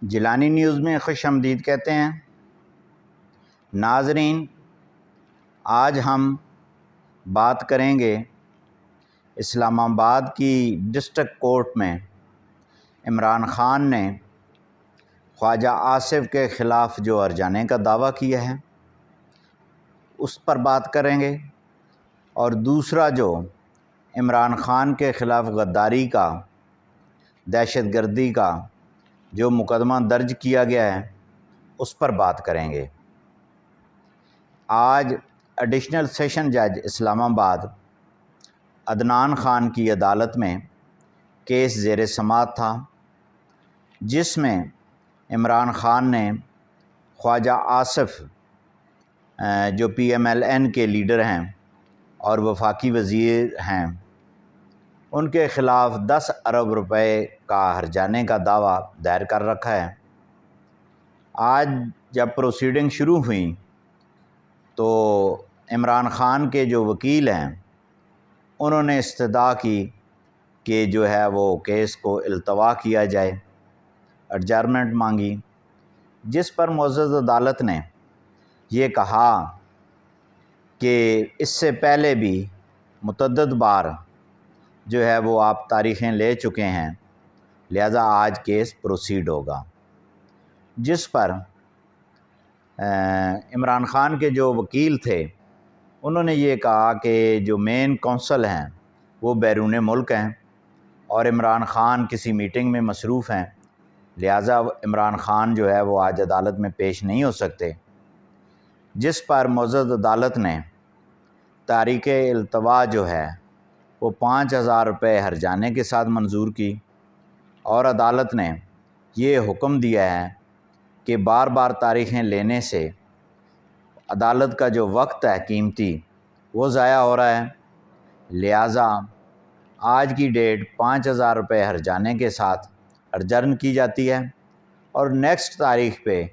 Jilani news میں خوش آمدید کہتے ہیں۔ ناظرین، آج ہم بات کریں گے اسلام آباد کی ڈسٹرکٹ کورٹ میں عمران خان نے خواجہ آصف کے خلاف جو ہرجانے کا دعویٰ کیا ہے اس پر بات کریں گے، اور دوسرا جو عمران خان کے خلاف غداری کا، دہشت گردی کا جو مقدمہ درج کیا گیا ہے اس پر بات کریں گے۔ آج ایڈیشنل سیشن جج اسلام آباد عدنان خان کی عدالت میں کیس زیر سماعت تھا، جس میں عمران خان نے خواجہ آصف جو PMLN کے لیڈر ہیں اور وفاقی وزیر ہیں، ان کے خلاف 10 ارب روپے کا ہرجانے کا دعویٰ دائر کر رکھا ہے۔ آج جب پروسیڈنگ شروع ہوئیں تو عمران خان کے جو وکیل ہیں انہوں نے استدعا کی کہ جو ہے وہ کیس کو التوا کیا جائے، ایڈجرمنٹ مانگی، جس پر معزز عدالت نے یہ کہا کہ اس سے پہلے بھی متعدد بار جو ہے وہ آپ تاریخیں لے چکے ہیں، لہذا آج کیس پروسیڈ ہوگا، جس پر عمران خان کے جو وکیل تھے انہوں نے یہ کہا کہ جو مین کونسل ہیں وہ بیرون ملک ہیں اور عمران خان کسی میٹنگ میں مصروف ہیں، لہذا عمران خان جو ہے وہ آج عدالت میں پیش نہیں ہو سکتے، جس پر معزز عدالت نے تاریخ التوا جو ہے وہ 5000 روپے ہرجانے کے ساتھ منظور کی، اور عدالت نے یہ حکم دیا ہے کہ بار بار تاریخیں لینے سے عدالت کا جو وقت ہے قیمتی وہ ضائع ہو رہا ہے، لہٰذا آج کی ڈیٹ 5000 روپے ہرجانے کے ساتھ ایڈجرن کی جاتی ہے، اور نیکسٹ تاریخ پہ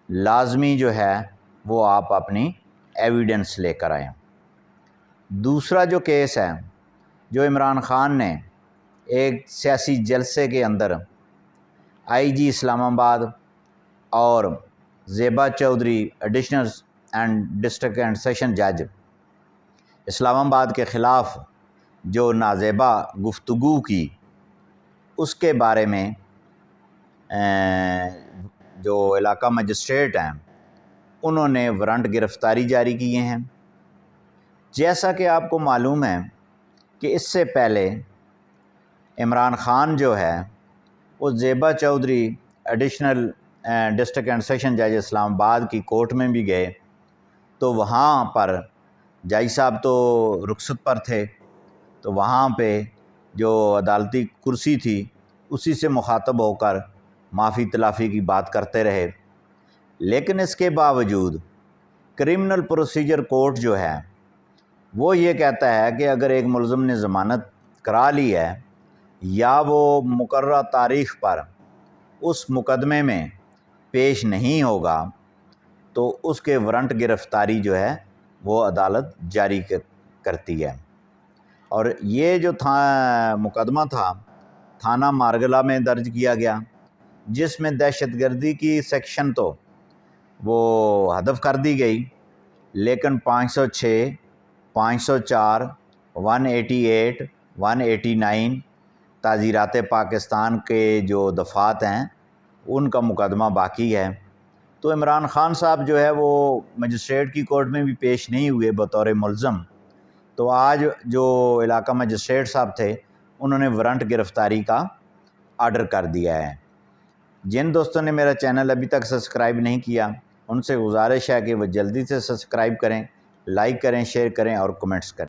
لازمی جو ہے وہ آپ اپنی ایویڈنس لے کر آئیں۔ دوسرا جو کیس ہے جو عمران خان نے ایک سیاسی جلسے کے اندر IG اسلام آباد اور Zeba Chaudhry additional district and session جج اسلام آباد کے خلاف جو نازیبا گفتگو کی، اس کے بارے میں جو علاقہ مجسٹریٹ ہیں انہوں نے وارنٹ گرفتاری جاری کیے ہیں۔ جیسا کہ آپ کو معلوم ہے کہ اس سے پہلے عمران خان جو ہے وہ Zeba Chaudhry additional district and session جج اسلام آباد کی کورٹ میں بھی گئے، تو وہاں پر جج صاحب تو رخصت پر تھے، تو وہاں پہ جو عدالتی کرسی تھی اسی سے مخاطب ہو کر معافی تلافی کی بات کرتے رہے، لیکن اس کے باوجود کرمنل پروسیجر کورٹ جو ہے وہ یہ کہتا ہے کہ اگر ایک ملزم نے ضمانت کرا لی ہے یا وہ مقررہ تاریخ پر اس مقدمے میں پیش نہیں ہوگا تو اس کے وارنٹ گرفتاری جو ہے وہ عدالت جاری کرتی ہے، اور یہ جو مقدمہ تھا تھانہ مارگلہ میں درج کیا گیا، جس میں دہشت گردی کی سیکشن تو وہ حذف کر دی گئی، لیکن 506، 504، 188، 189 تعزیرات پاکستان کے جو دفعات ہیں ان کا مقدمہ باقی ہے۔ تو عمران خان صاحب جو ہے وہ مجسٹریٹ کی کورٹ میں بھی پیش نہیں ہوئے بطور ملزم، تو آج جو علاقہ مجسٹریٹ صاحب تھے انہوں نے وارنٹ گرفتاری کا آرڈر کر دیا ہے۔ جن دوستوں نے میرا چینل ابھی تک سبسکرائب نہیں کیا ان سے گزارش ہے کہ وہ جلدی سے سبسکرائب کریں، لائک کریں، شیئر کریں اور کمنٹس کریں۔